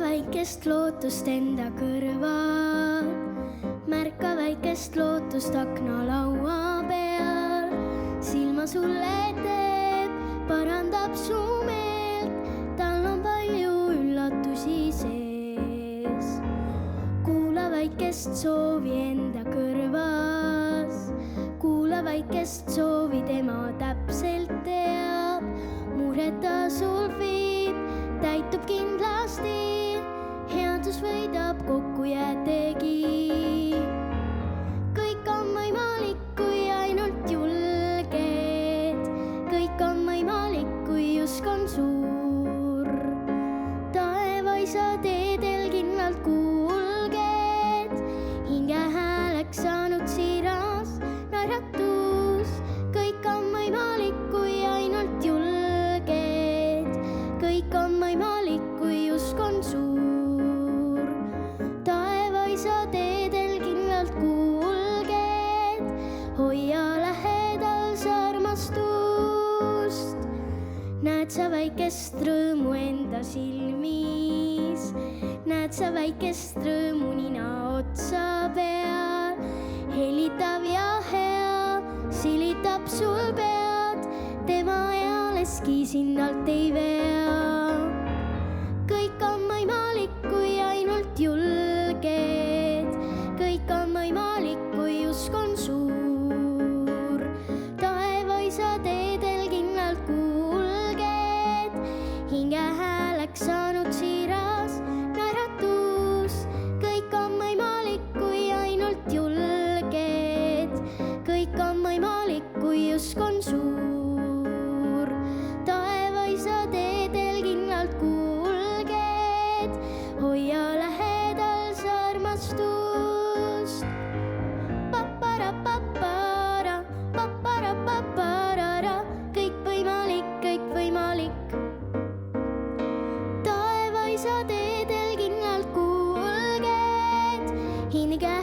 väikest lootust enda kõrval, märka väikest lootust aknalaua peal. Silma sulle teeb, parandab su meelt, tal on palju üllatusi sees. Kuula väikest soovi enda kõrvas, kuula väikest soovi, tema täpselt teab. Mureta sul viib, täitub kindlasti, headus võidab, kokku jäätegi. Kõik on võimalik, kui ainult julged, kõik on võimalik, kui usk on suur. Taevaisa teedel kindlalt kulged, hinge hääleks saanud siiras naeratus. Kõik on võimalik, kui ainult julged, kõik on võimalik, kui usk on suur. Taevaisa teedel kindlalt kulged, hoia lähedal sa armastust. Näed sa väikest rõõmu enda silmis, näed sa väikest rõõmu nina otsa peal. Helitav ja hea, silitab sul pead, tema ealeski sind alt ei vea. Kõik on võimalik, kui ainult julged, kõik on võimalik, kui usk on suur. Taevaisa teedel kindlalt kulged, hinge hääleks saanud siiras naeratus. Kõik on võimalik, kui ainult julged, kõik on võimalik, kui usk on suur. Taevaisa teedel kindlalt kulged, hoia lähedal sa armastust. Papara, papara, papara, paparara, kõik võimalik, kõik võimalik. Taevaisa teedel kindlalt kulged, hinge